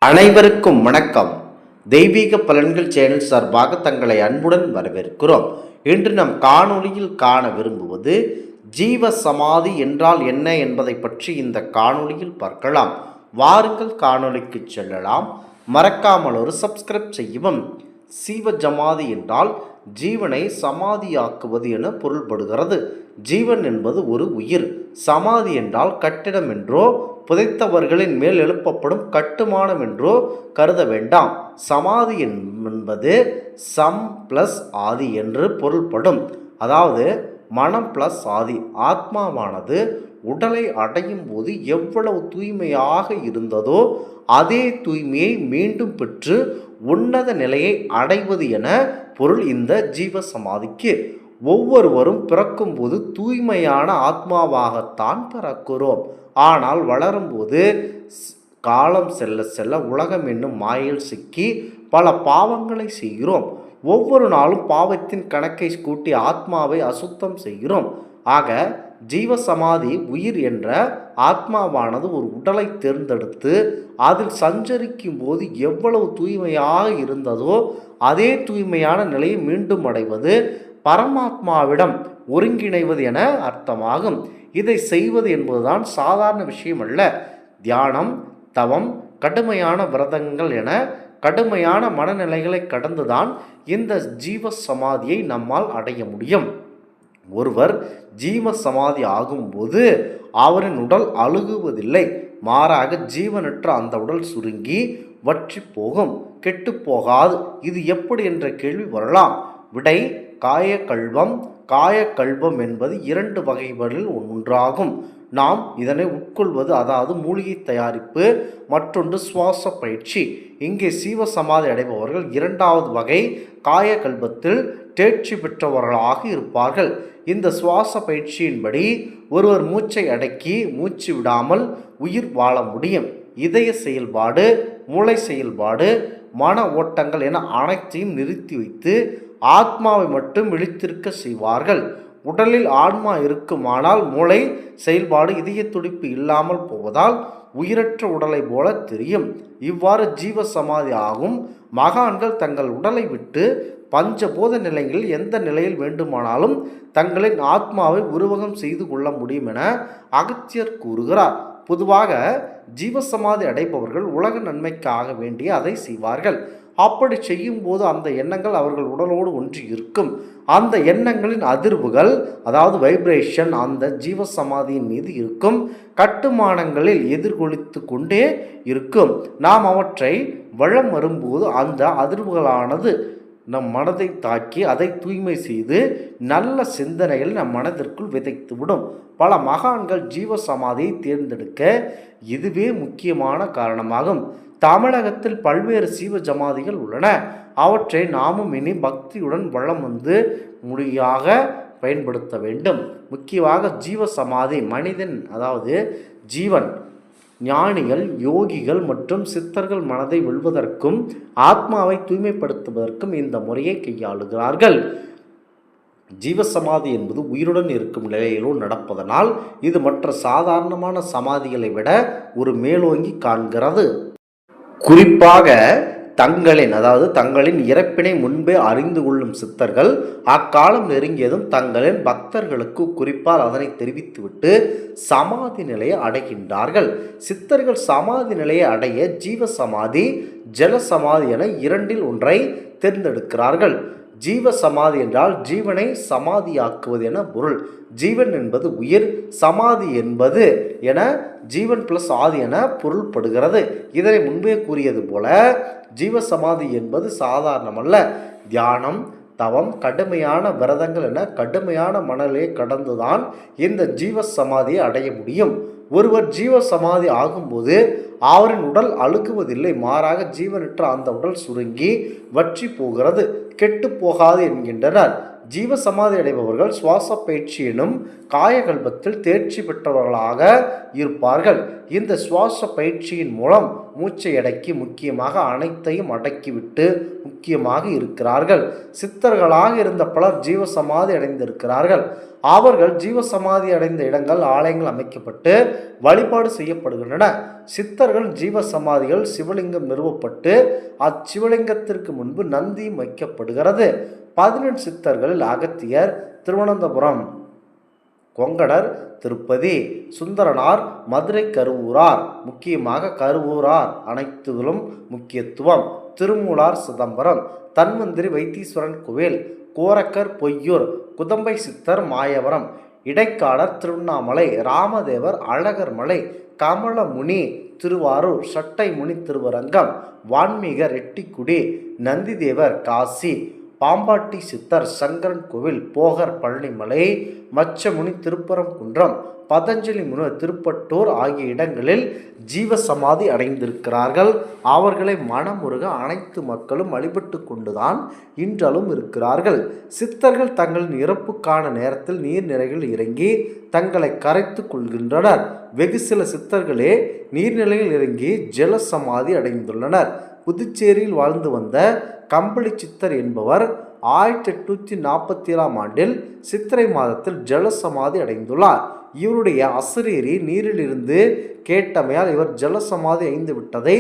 அனைவருக்கும் வணக்கம். தெய்வீக பலன்கள் சேனல் சார்பாக தங்களை அன்புடன் வரவேற்கிறோம். இன்று நம் காணொளியில் காண விரும்புவது ஜீவ சமாதி என்றால் என்ன என்பதை பற்றி இந்த காணொளியில் பார்க்கலாம். வாருங்கள் காணொளிக்கு செல்லலாம். மறக்காமல் ஒரு சப்ஸ்கிரைப் செய்யவும். சீவ ஜமாதி என்றால் ஜீவனை சமாதியாக்குவது என பொருள்படுகிறது. ஜீவன் என்பது ஒரு உயிர். சமாதி என்றால் கட்டிடம் என்றோ புதைத்தவர்களின் மேல் எழுப்பப்படும் கட்டுமானம் என்றோ கருத வேண்டாம். சமாதி என்பது சம் பிளஸ் ஆதி என்று பொருள்படும். அதாவது மனம் பிளஸ் ஆதி. ஆத்மாவானது உடலை அடையும் போது எவ்வளவு தூய்மையாக இருந்ததோ அதே தூய்மையை மீண்டும் பெற்று உன்னத நிலையை அடைவது என பொருள் இந்த ஜீவ சமாதிக்கு. ஒவ்வொருவரும் பிறக்கும்போது தூய்மையான ஆத்மாவாகத்தான் பிறக்கிறோம். ஆனால் வளரும்போது காலம் செல்ல செல்ல உலகம் என்னும் மாயில் சிக்கி பல பாவங்களை செய்கிறோம். ஒவ்வொரு நாளும் பாவத்தின் கணக்கை கூட்டி ஆத்மாவை அசுத்தம் செய்கிறோம். ஆக ஜீவசமாதி உயிர் என்ற ஆத்மாவானது ஒரு உடலை தேர்ந்தெடுத்து அதில் சஞ்சரிக்கும் போது எவ்வளவு தூய்மையாக இருந்ததோ அதே தூய்மையான நிலையை மீண்டும் அடைவது பரமாத்மாவிடம் ஒருங்கிணைவது என அர்த்தமாகும். இதை செய்வது என்பதுதான் சாதாரண விஷயம் அல்ல. தியானம், தவம், கடுமையான விரதங்கள் என கடுமையான மனநிலைகளை கடந்துதான் இந்த ஜீவ சமாதியை நம்மால் அடைய முடியும். ஒருவர் ஜீவ சமாதி ஆகும்போது அவரின் உடல் அழுகுவதில்லை. மாறாக ஜீவனற்ற அந்த உடல் சுருங்கி வற்றி போகும், கெட்டு போகாது. இது எப்படி என்ற கேள்வி வரலாம். விடை காயக்கல்வம். காயக்கல்வம் என்பது 2 வகைகளில் ஒன்றாகும். நாம் இதனை உட்கொள்வது, அதாவது மூலிகை தயாரிப்பு, மற்றொன்று சுவாச பயிற்சி. இங்கே சீவசமாதி அடைபவர்கள் 2வது வகை காயக்கல்வத்தில் தேர்ச்சி பெற்றவர்களாக இருப்பார்கள். இந்த சுவாச பயிற்சியின்படி ஒருவர் மூச்சை அடக்கி மூச்சு விடாமல் உயிர் வாழ முடியும். இதய செயல்பாடு, மூளை செயல்பாடு, மன ஓட்டங்கள் என அனைத்தையும் நிறுத்தி வைத்து ஆத்மாவை மட்டும் விழித்திருக்க செய்வார்கள். உடலில் ஆன்மா இருக்குமானால் மூளை செயல்பாடு, இதய துடிப்பு இல்லாமல் போவதால் உயிரற்ற உடலை போல தெரியும். இவ்வாறு ஜீவ சமாதி ஆகும் மகான்கள் தங்கள் உடலை விட்டு பஞ்சபோத நிலைகளில் எந்த நிலையில் வேண்டுமானாலும் தங்களின் ஆத்மாவை உருவகம் செய்து கொள்ள முடியும் என அகத்தியர் கூறுகிறார். பொதுவாக ஜீவசமாதி அடைபவர்கள் உலக நன்மைக்காக வேண்டி அதை செய்வார்கள். அப்படி செய்யும் போது அந்த எண்ணங்கள் அவர்கள் உடலோடு ஒன்றி இருக்கும். அந்த எண்ணங்களின் அதிர்வுகள், அதாவது வைப்ரேஷன், அந்த ஜீவசமாதியின் மீது இருக்கும் கட்டுமானங்களில் எதிர்கொலித்து கொண்டே இருக்கும். நாம் அவற்றை வளம் வரும்போது அந்த அதிர்வுகளானது நம் மனதை தாக்கி அதை தூய்மை செய்து நல்ல சிந்தனைகள் நம் மனதிற்குள் விதைத்துவிடும். பல மகான்கள் ஜீவசமாதியை தேர்ந்தெடுக்க இதுவே முக்கியமான காரணமாகும். தமிழகத்தில் பல்வேறு சீவ ஜமாதிகள் உள்ளன. அவற்றை நாமும் இனி பக்தியுடன் வளம் வந்து முடியாக பயன்படுத்த வேண்டும். முக்கியமாக ஜீவசமாதி மனிதன், அதாவது ஜீவன், ஞானிகள், யோகிகள் மற்றும் சித்தர்கள் மனதை வெல்வதற்கும் ஆத்மாவை தூய்மைப்படுத்துவதற்கும் இந்த முறையை கையாளுகிறார்கள். ஜீவசமாதி என்பது உயிருடன் இருக்கும் நிலையிலோ நடப்பதனால் இது மற்ற சாதாரணமான சமாதிகளை விட ஒரு மேலோங்கி காண்கிறது. குறிப்பாக தங்களின் இறப்பினை முன்பே அறிந்து கொள்ளும் சித்தர்கள் அக்காலம் நெருங்கியதும் தங்களின் பக்தர்களுக்கு குறிப்பால் அதனை தெரிவித்துவிட்டு சமாதி நிலையை அடைகின்றார்கள். சித்தர்கள் சமாதி நிலையை அடைய ஜீவசமாதி, ஜலசமாதி என 2இல் ஒன்றை தேர்ந்தெடுக்கிறார்கள். ஜீவ சமாதி என்றால் ஜீவனை சமாதியாக்குவது என பொருள். ஜீவன் என்பது உயிர், சமாதி என்பது என ஜீவன் பிளஸ் ஆதி என பொருள்படுகிறது. இதனை முன்பே கூறியது போல ஜீவசமாதி என்பது சாதாரணமல்ல. தியானம், தவம், கடுமையான விரதங்கள் என கடுமையான மனநிலையை கடந்துதான் இந்த ஜீவசமாதியை அடைய முடியும். ஒருவர் ஜீவசமாதி ஆகும்போது அவரின் உடல் அழுகுவதில்லை. மாறாக ஜீவனற்ற அந்த உடல் சுருங்கி வற்றி போகிறது. கெட்டு போகாது என்கின்றனர். ஜீவ சமாதி அடைபவர்கள் சுவாச பயிற்சி எனும் காயகல்பத்தில் தேர்ச்சி பெற்றவர்களாக இருப்பார்கள். இந்த சுவாச பயிற்சியின் மூலம் மூச்சை அடக்கி முக்கியமாக அனைத்தையும் அடக்கிவிட்டு முக்கியமாக இருக்கிறார்கள். சித்தர்களாக இருந்த பலர் ஜீவசமாதி அடைந்திருக்கிறார்கள். அவர்கள் ஜீவசமாதி அடைந்த இடங்கள் ஆலயங்கள் அமைக்கப்பட்டு வழிபாடு செய்யப்படுகின்றன. சித்தர்கள் ஜீவசமாதிகள் சிவலிங்கம் நிறுவப்பட்டு அச்சிவலிங்கத்திற்கு முன்பு நந்தியும் வைக்கப்படுகிறது. 18 சித்தர்களில் அகத்தியர் திருவனந்தபுரம், கொங்கணர் திருப்பதி, சுந்தரனார் மதுரை, கருவூரார், முக்கியமாக கருவூரார் அனைத்திலும் முக்கியத்துவம், திருமூலார் சிதம்பரம், தன்வந்திரி வைத்தீஸ்வரன் கோவில், கோரக்கர் பொய்யூர், குதம்பை சித்தர் மாயவரம், இடைக்காடர் திருவண்ணாமலை, ராமதேவர் அழகர்மலை, கமலமுனி திருவாரூர், சட்டைமுனி திருவரங்கம், வான்மீகர் எட்டிக்குடி, நந்திதேவர் காசி, பாம்பாட்டி சித்தர் சங்கரன் கோவில், போகர் பழனிமலை, மச்சமுனி திருப்பரங்குன்றம், பதஞ்சலி முனிவர் திருப்பட்டூர் ஆகிய இடங்களில் ஜீவசமாதி அடைந்திருக்கிறார்கள். அவர்களை மனமுருக அனைத்து மக்களும் வழிபட்டு கொண்டுதான் இன்றளவும் இருக்கிறார்கள். சித்தர்கள் தங்களின் இறப்புக்கான நேரத்தில் நீர்நிலைகள் இறங்கி தங்களை கரைத்து கொள்கின்றனர். வெகு சில சித்தர்களே நீர்நிலையில் இறங்கி ஜலசமாதி அடைந்துள்ளனர். புதுச்சேரியில் வாழ்ந்து வந்த கம்பளி சித்தர் என்பவர் 1847ஆம் ஆண்டில் சித்திரை மாதத்தில் ஜலசமாதி அடைந்துள்ளார். இவருடைய அசரீரி நீரிலிருந்து கேட்டமையால் இவர் ஜலசமாதி அடைந்து விட்டதை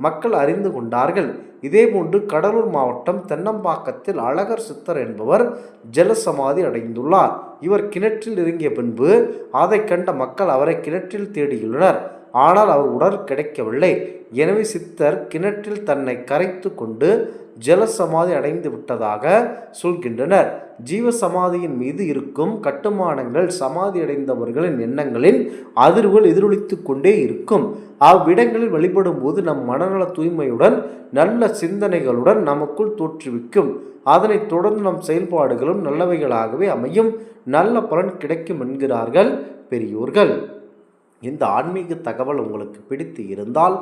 மக்கள் அறிந்து கொண்டார்கள். இதேபோன்று கடலூர் மாவட்டம் தென்னம்பாக்கத்தில் அழகர் சித்தர் என்பவர் ஜலசமாதி அடைந்துள்ளார். இவர் கிணற்றில் இறங்கிய பின்பு அதை கண்ட மக்கள் அவரை கிணற்றில் தேடியுள்ளனர். ஆனால் அவர் உடல் கிடைக்கவில்லை. எனவே சித்தர் கிணற்றில் தன்னை கரைத்து கொண்டு ஜலசமாதி அடைந்து விட்டதாக சொல்கின்றனர். ஜீவசமாதியின் மீது இருக்கும் கட்டுமானங்கள் சமாதி அடைந்தவர்களின் எண்ணங்களின் அதிர்வுகள் எதிரொலித்து கொண்டே இருக்கும். அவ்விடங்களில் வழிபடும் போது நம் மனநல தூய்மையுடன் நல்ல சிந்தனைகளுடன் நமக்குள் தோற்றுவிக்கும். அதனைத் தொடர்ந்து நம் செயல்பாடுகளும் நல்லவைகளாகவே அமையும். நல்ல பலன் கிடைக்கும் என்கிறார்கள் பெரியோர்கள். இந்த ஆன்மீக தகவல் உங்களுக்கு பிடித்து இருந்தால்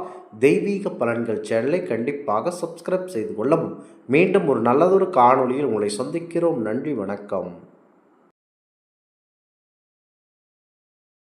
தெய்வீக பலன்கள் சேனலை கண்டிப்பாக சப்ஸ்கிரைப் செய்து கொள்ளவும். மீண்டும் ஒரு நல்லதொரு காணொளியில் உங்களை சந்திக்கிறோம். நன்றி, வணக்கம்.